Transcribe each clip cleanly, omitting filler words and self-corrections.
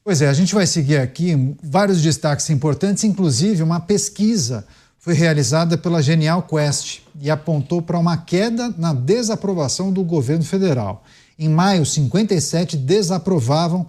Pois é, a gente vai seguir aqui vários destaques importantes, inclusive uma pesquisa foi realizada pela Genial Quest e apontou para uma queda na desaprovação do governo federal. Em maio, 57 desaprovavam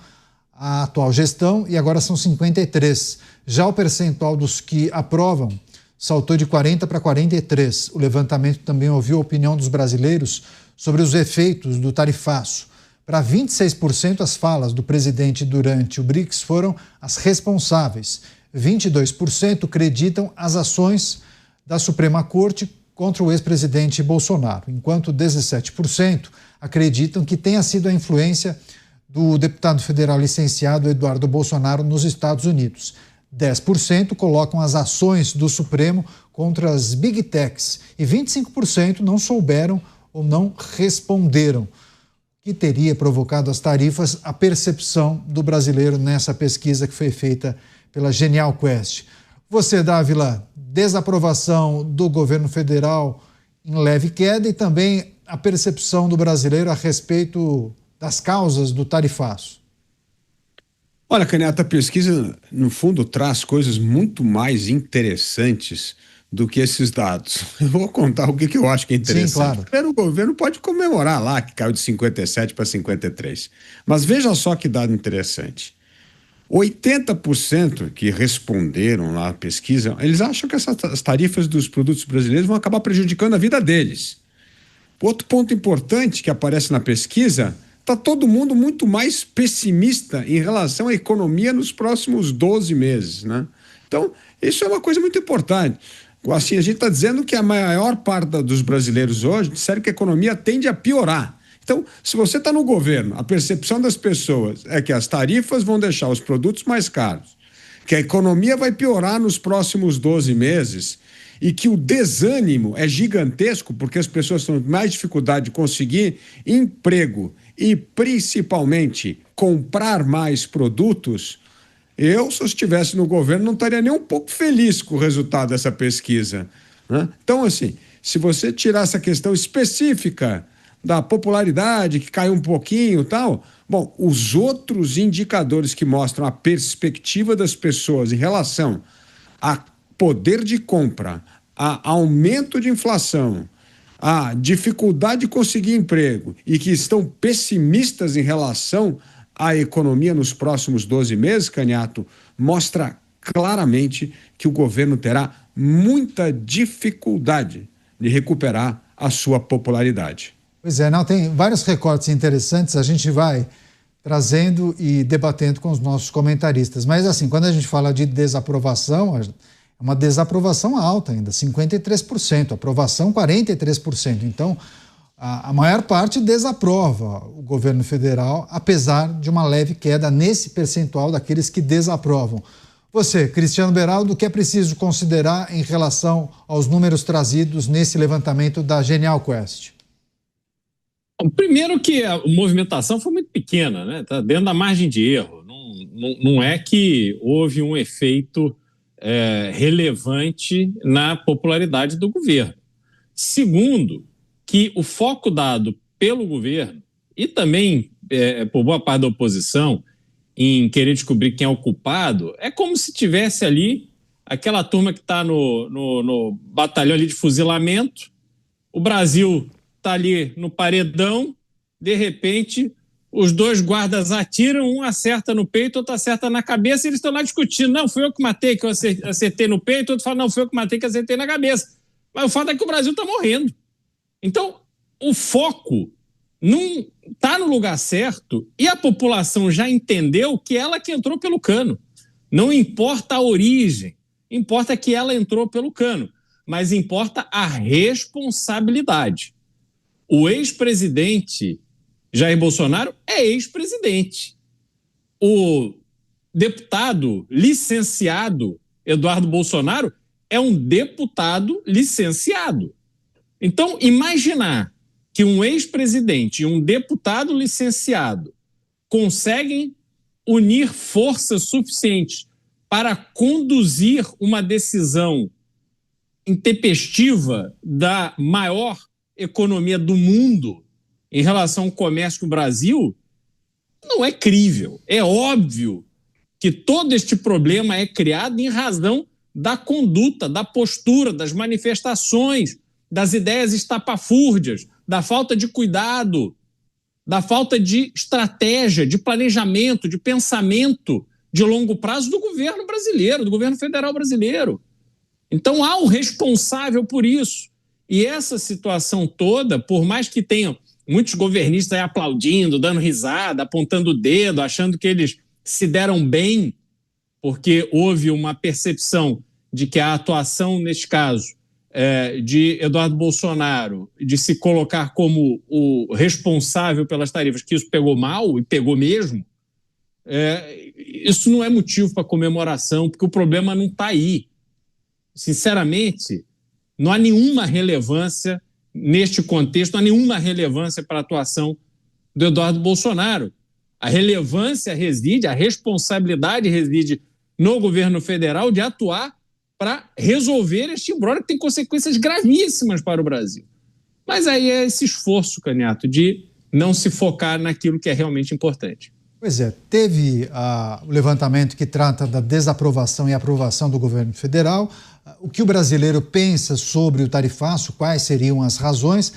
a atual gestão e agora são 53. Já o percentual dos que aprovam saltou de 40 para 43. O levantamento também ouviu a opinião dos brasileiros sobre os efeitos do tarifaço. Para 26%, as falas do presidente durante o BRICS foram as responsáveis. 22% acreditam as ações da Suprema Corte contra o ex-presidente Bolsonaro, enquanto 17% acreditam que tenha sido a influência do deputado federal licenciado Eduardo Bolsonaro nos Estados Unidos. 10% colocam as ações do Supremo contra as Big Techs e 25% não souberam ou não responderam que teria provocado as tarifas, a percepção do brasileiro nessa pesquisa que foi feita pela Genial Quest. Você, Dávila, desaprovação do governo federal em leve queda e também a percepção do brasileiro a respeito das causas do tarifaço. Olha, Caneta, a pesquisa, no fundo, traz coisas muito mais interessantes do que esses dados. Eu vou contar o que eu acho que é interessante. Sim, claro. Primeiro, o governo pode comemorar lá que caiu de 57 para 53. Mas veja só que dado interessante. 80% que responderam lá à pesquisa, eles acham que essas tarifas dos produtos brasileiros vão acabar prejudicando a vida deles. Outro ponto importante que aparece na pesquisa, está todo mundo muito mais pessimista em relação à economia nos próximos 12 meses, né? Então, isso é uma coisa muito importante. Assim, a gente está dizendo que a maior parte dos brasileiros hoje disseram que a economia tende a piorar. Então, se você está no governo, a percepção das pessoas é que as tarifas vão deixar os produtos mais caros, que a economia vai piorar nos próximos 12 meses e que o desânimo é gigantesco porque as pessoas têm mais dificuldade de conseguir emprego e, principalmente, comprar mais produtos. Eu, se eu estivesse no governo, não estaria nem um pouco feliz com o resultado dessa pesquisa, né? Então, assim, se você tirar essa questão específica da popularidade, que caiu um pouquinho e tal, bom, os outros indicadores que mostram a perspectiva das pessoas em relação a poder de compra, a aumento de inflação, a dificuldade de conseguir emprego e que estão pessimistas em relação à economia nos próximos 12 meses, Caniato, mostra claramente que o governo terá muita dificuldade de recuperar a sua popularidade. Pois é, não, tem vários recortes interessantes, a gente vai trazendo e debatendo com os nossos comentaristas. Mas assim, quando a gente fala de desaprovação, é uma desaprovação alta ainda, 53%, aprovação 43%. Então, a maior parte desaprova o governo federal, apesar de uma leve queda nesse percentual daqueles que desaprovam. Você, Cristiano Beraldo, o que é preciso considerar em relação aos números trazidos nesse levantamento da Genial Quest? Primeiro que a movimentação foi muito pequena, né? Tá dentro da margem de erro. Não é que houve um efeito relevante na popularidade do governo. Segundo, que o foco dado pelo governo e também por boa parte da oposição em querer descobrir quem é o culpado é como se tivesse ali aquela turma que está no batalhão ali de fuzilamento, o Brasil está ali no paredão, de repente os dois guardas atiram, um acerta no peito, outro acerta na cabeça e eles estão lá discutindo, não, fui eu que matei, que eu acertei no peito, outro fala, não, fui eu que matei, que acertei na cabeça. Mas o fato é que o Brasil está morrendo. Então, o foco não está no lugar certo e a população já entendeu que ela que entrou pelo cano. Não importa a origem, importa que ela entrou pelo cano, mas importa a responsabilidade. O ex-presidente Jair Bolsonaro é ex-presidente. O deputado licenciado Eduardo Bolsonaro é um deputado licenciado. Então, imaginar que um ex-presidente e um deputado licenciado conseguem unir forças suficientes para conduzir uma decisão intempestiva da maior economia do mundo em relação ao comércio com o Brasil, não é crível. É óbvio que todo este problema é criado em razão da conduta, da postura, das manifestações, das ideias estapafúrdias, da falta de cuidado, da falta de estratégia, de planejamento, de pensamento de longo prazo do governo brasileiro, do governo federal brasileiro. Então há um responsável por isso. E essa situação toda, por mais que tenham muitos governistas aí aplaudindo, dando risada, apontando o dedo, achando que eles se deram bem, porque houve uma percepção de que a atuação, neste caso, de Eduardo Bolsonaro, de se colocar como o responsável pelas tarifas, que isso pegou mal, e pegou mesmo, isso não é motivo para comemoração, porque o problema não está aí. Sinceramente, não há nenhuma relevância neste contexto, não há nenhuma relevância para a atuação do Eduardo Bolsonaro. A relevância reside, a responsabilidade reside no governo federal de atuar para resolver este imbróglio que tem consequências gravíssimas para o Brasil. Mas aí é esse esforço, Caniato, de não se focar naquilo que é realmente importante. Pois é, teve o levantamento que trata da desaprovação e aprovação do governo federal, o que o brasileiro pensa sobre o tarifaço, quais seriam as razões,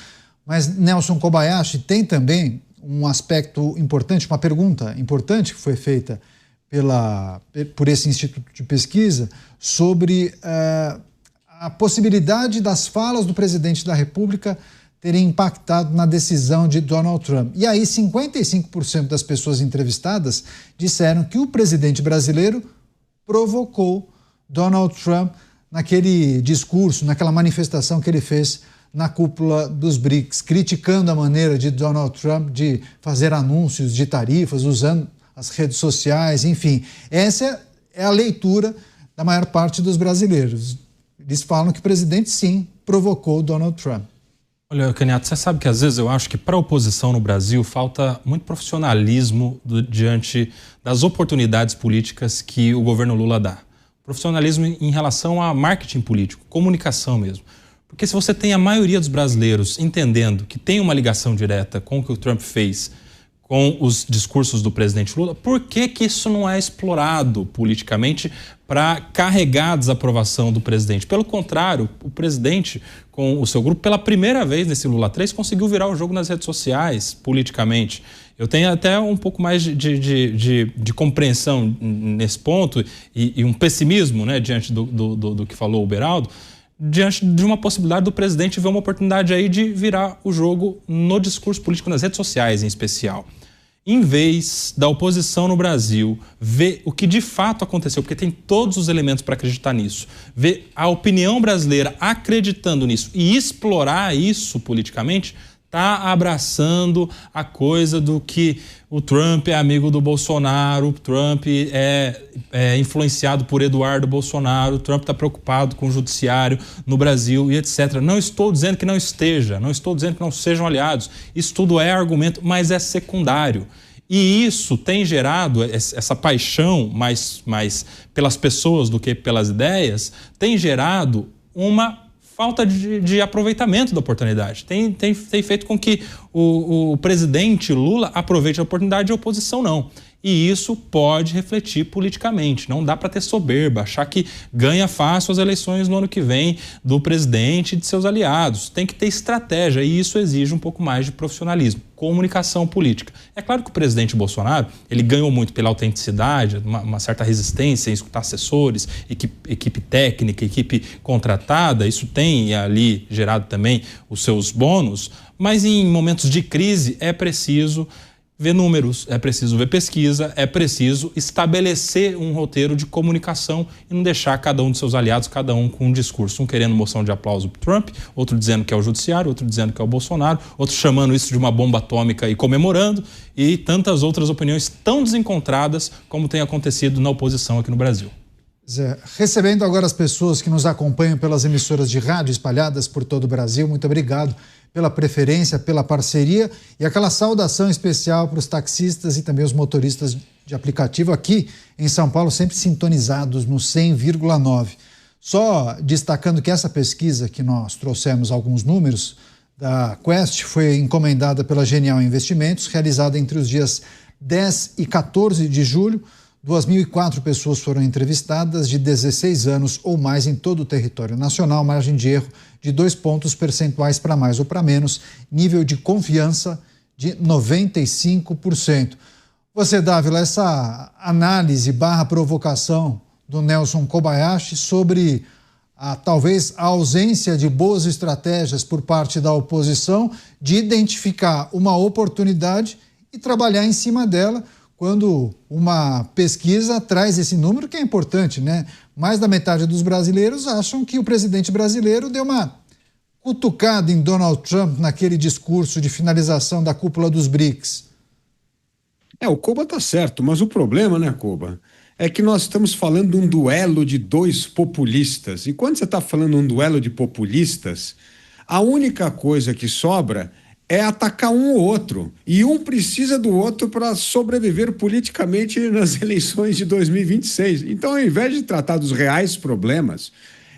mas Nelson Kobayashi tem também um aspecto importante, uma pergunta importante que foi feita por esse Instituto de Pesquisa sobre a possibilidade das falas do presidente da República terem impactado na decisão de Donald Trump. E aí 55% das pessoas entrevistadas disseram que o presidente brasileiro provocou Donald Trump naquele discurso, naquela manifestação que ele fez na cúpula dos BRICS, criticando a maneira de Donald Trump de fazer anúncios de tarifas, usando as redes sociais, enfim. Essa é a leitura da maior parte dos brasileiros. Eles falam que o presidente, sim, provocou Donald Trump. Olha, Caniato, você sabe que às vezes eu acho que para a oposição no Brasil falta muito profissionalismo diante das oportunidades políticas que o governo Lula dá. Profissionalismo em relação a marketing político, comunicação mesmo. Porque se você tem a maioria dos brasileiros entendendo que tem uma ligação direta com o que o Trump fez com os discursos do presidente Lula, por que isso não é explorado politicamente para carregar a desaprovação do presidente? Pelo contrário, o presidente, com o seu grupo, pela primeira vez nesse Lula 3, conseguiu virar o jogo nas redes sociais, politicamente. Eu tenho até um pouco mais de compreensão nesse ponto e um pessimismo, né, diante do que falou o Beraldo, diante de uma possibilidade do presidente ver uma oportunidade aí de virar o jogo no discurso político, nas redes sociais em especial. Em vez da oposição no Brasil ver o que de fato aconteceu, porque tem todos os elementos para acreditar nisso, ver a opinião brasileira acreditando nisso e explorar isso politicamente, está abraçando a coisa do que o Trump é amigo do Bolsonaro, o Trump é influenciado por Eduardo Bolsonaro, o Trump está preocupado com o judiciário no Brasil e etc. Não estou dizendo que não esteja, não estou dizendo que não sejam aliados. Isso tudo é argumento, mas é secundário. E isso tem gerado, essa paixão mais pelas pessoas do que pelas ideias, tem gerado uma falta de aproveitamento da oportunidade. Tem feito com que o presidente Lula aproveite a oportunidade e a oposição não. E isso pode refletir politicamente. Não dá para ter soberba, achar que ganha fácil as eleições no ano que vem do presidente e de seus aliados. Tem que ter estratégia e isso exige um pouco mais de profissionalismo, comunicação política. É claro que o presidente Bolsonaro, ele ganhou muito pela autenticidade, uma certa resistência em escutar assessores, equipe técnica, equipe contratada, isso tem ali gerado também os seus bônus, mas em momentos de crise é preciso ver números, é preciso ver pesquisa, é preciso estabelecer um roteiro de comunicação e não deixar cada um de seus aliados, cada um com um discurso, um querendo moção de aplauso para Trump, outro dizendo que é o judiciário, outro dizendo que é o Bolsonaro, outro chamando isso de uma bomba atômica e comemorando, e tantas outras opiniões tão desencontradas como tem acontecido na oposição aqui no Brasil. Zé, recebendo agora as pessoas que nos acompanham pelas emissoras de rádio espalhadas por todo o Brasil, muito obrigado pela preferência, pela parceria e aquela saudação especial para os taxistas e também os motoristas de aplicativo aqui em São Paulo, sempre sintonizados no 100,9. Só destacando que essa pesquisa que nós trouxemos alguns números da Quest foi encomendada pela Genial Investimentos, realizada entre os dias 10 e 14 de julho, 2.004 pessoas foram entrevistadas de 16 anos ou mais em todo o território nacional, margem de erro de 2 pontos percentuais para mais ou para menos, nível de confiança de 95%. Você, Dávila, essa análise / provocação do Nelson Kobayashi sobre talvez a ausência de boas estratégias por parte da oposição de identificar uma oportunidade e trabalhar em cima dela, quando uma pesquisa traz esse número que é importante, né? Mais da metade dos brasileiros acham que o presidente brasileiro deu uma cutucada em Donald Trump naquele discurso de finalização da cúpula dos BRICS. O Koba está certo, mas o problema, né, Koba, é que nós estamos falando de um duelo de dois populistas. E quando você está falando de um duelo de populistas, a única coisa que sobra é atacar um ou outro. E um precisa do outro para sobreviver politicamente nas eleições de 2026. Então, ao invés de tratar dos reais problemas,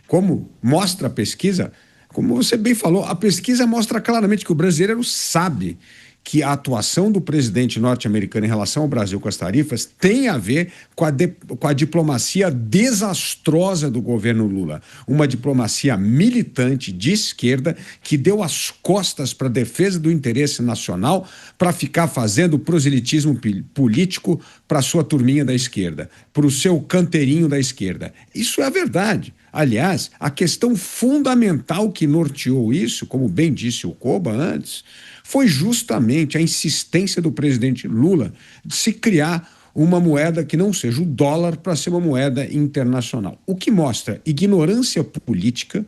como mostra a pesquisa, como você bem falou, a pesquisa mostra claramente que o brasileiro sabe que a atuação do presidente norte-americano em relação ao Brasil com as tarifas tem a ver com a diplomacia desastrosa do governo Lula. Uma diplomacia militante de esquerda que deu as costas para a defesa do interesse nacional para ficar fazendo proselitismo político para a sua turminha da esquerda, para o seu canteirinho da esquerda. Isso é a verdade. Aliás, a questão fundamental que norteou isso, como bem disse o Koba antes, foi justamente a insistência do presidente Lula de se criar uma moeda que não seja o dólar para ser uma moeda internacional. O que mostra ignorância política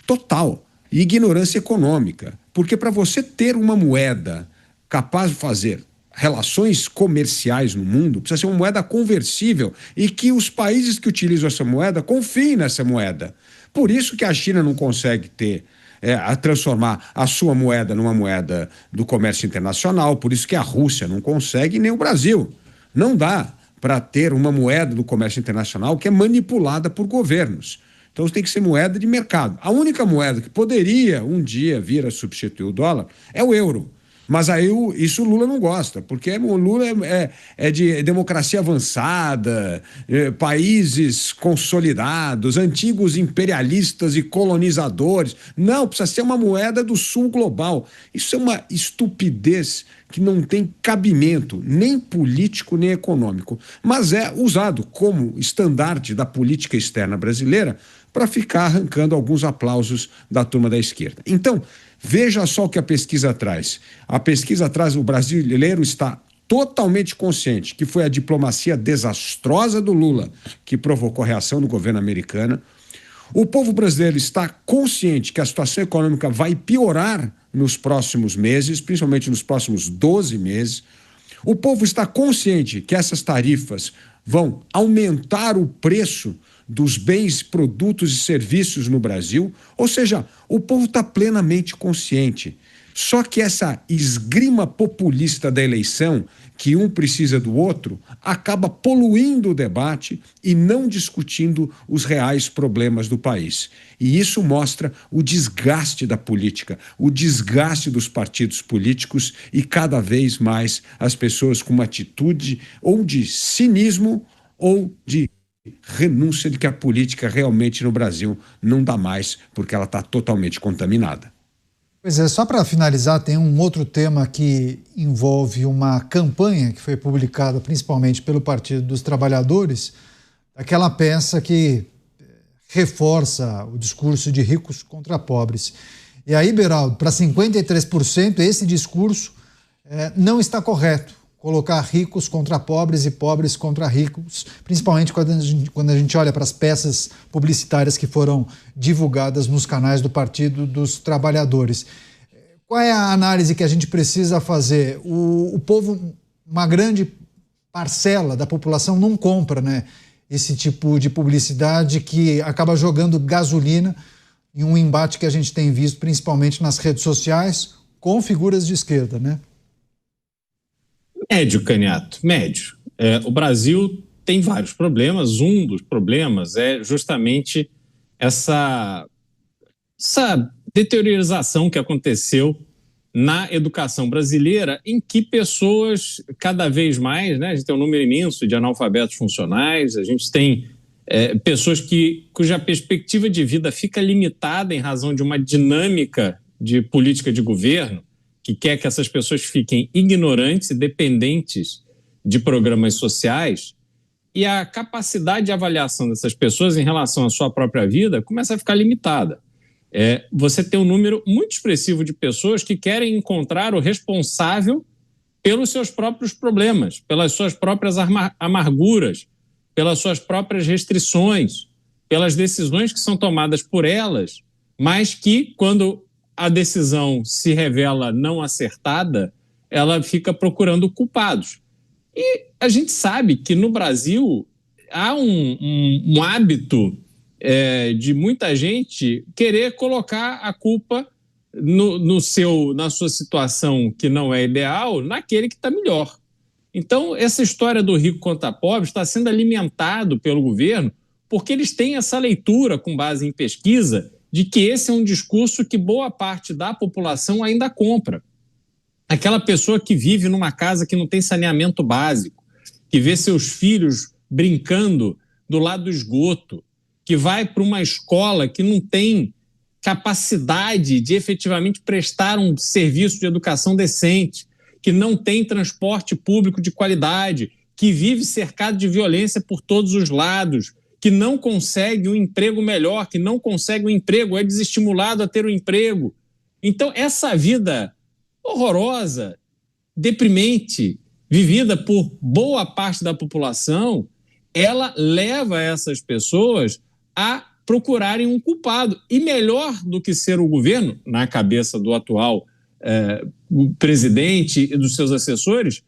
total e ignorância econômica. Porque para você ter uma moeda capaz de fazer relações comerciais no mundo, precisa ser uma moeda conversível e que os países que utilizam essa moeda confiem nessa moeda. Por isso que a China não consegue a transformar a sua moeda numa moeda do comércio internacional, por isso que a Rússia não consegue, nem o Brasil. Não dá para ter uma moeda do comércio internacional que é manipulada por governos. Então tem que ser moeda de mercado. A única moeda que poderia um dia vir a substituir o dólar é o euro. Mas aí isso o Lula não gosta, porque o Lula é de democracia avançada, países consolidados, antigos imperialistas e colonizadores. Não, precisa ser uma moeda do sul global. Isso é uma estupidez que não tem cabimento, nem político, nem econômico, mas é usado como estandarte da política externa brasileira para ficar arrancando alguns aplausos da turma da esquerda. Então, veja só o que a pesquisa traz. A pesquisa traz, o brasileiro está totalmente consciente que foi a diplomacia desastrosa do Lula que provocou a reação do governo americano. O povo brasileiro está consciente que a situação econômica vai piorar nos próximos meses, principalmente nos próximos 12 meses. O povo está consciente que essas tarifas vão aumentar o preço dos bens, produtos e serviços no Brasil, ou seja, o povo está plenamente consciente. Só que essa esgrima populista da eleição, que um precisa do outro, acaba poluindo o debate e não discutindo os reais problemas do país. E isso mostra o desgaste da política, o desgaste dos partidos políticos e cada vez mais as pessoas com uma atitude ou de cinismo ou de renúncia de que a política realmente no Brasil não dá mais, porque ela está totalmente contaminada. Pois é, só para finalizar, tem um outro tema que envolve uma campanha que foi publicada principalmente pelo Partido dos Trabalhadores, aquela peça que reforça o discurso de ricos contra pobres. E aí, Beraldo, para 53%, esse discurso não está correto. Colocar ricos contra pobres e pobres contra ricos, principalmente quando a gente olha para as peças publicitárias que foram divulgadas nos canais do Partido dos Trabalhadores. Qual é a análise que a gente precisa fazer? O povo, uma grande parcela da população não compra, né, esse tipo de publicidade que acaba jogando gasolina em um embate que a gente tem visto principalmente nas redes sociais com figuras de esquerda, né? Médio, Caniato, médio. O Brasil tem vários problemas. Um dos problemas é justamente essa deteriorização que aconteceu na educação brasileira, em que pessoas cada vez mais, né, a gente tem um número imenso de analfabetos funcionais, a gente tem pessoas cuja perspectiva de vida fica limitada em razão de uma dinâmica de política de governo que quer que essas pessoas fiquem ignorantes e dependentes de programas sociais, e a capacidade de avaliação dessas pessoas em relação à sua própria vida começa a ficar limitada. Você tem um número muito expressivo de pessoas que querem encontrar o responsável pelos seus próprios problemas, pelas suas próprias amarguras, pelas suas próprias restrições, pelas decisões que são tomadas por elas, mas que, quando a decisão se revela não acertada, ela fica procurando culpados. E a gente sabe que no Brasil há um hábito de muita gente querer colocar a culpa na sua situação que não é ideal, naquele que está melhor. Então, essa história do rico contra pobre está sendo alimentado pelo governo porque eles têm essa leitura com base em pesquisa de que esse é um discurso que boa parte da população ainda compra. Aquela pessoa que vive numa casa que não tem saneamento básico, que vê seus filhos brincando do lado do esgoto, que vai para uma escola que não tem capacidade de efetivamente prestar um serviço de educação decente, que não tem transporte público de qualidade, que vive cercado de violência por todos os lados, que não consegue um emprego melhor, que não consegue um emprego, é desestimulado a ter um emprego. Então, essa vida horrorosa, deprimente, vivida por boa parte da população, ela leva essas pessoas a procurarem um culpado. E melhor do que ser o governo, na cabeça do atual presidente e dos seus assessores,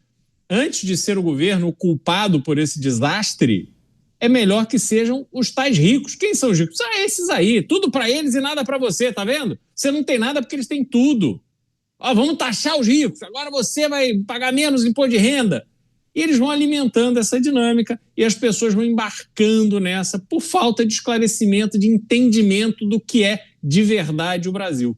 antes de ser o governo o culpado por esse desastre, é melhor que sejam os tais ricos. Quem são os ricos? Esses aí, tudo para eles e nada para você, tá vendo? Você não tem nada porque eles têm tudo. Vamos taxar os ricos, agora você vai pagar menos imposto de renda. E eles vão alimentando essa dinâmica e as pessoas vão embarcando nessa por falta de esclarecimento, de entendimento do que é de verdade o Brasil.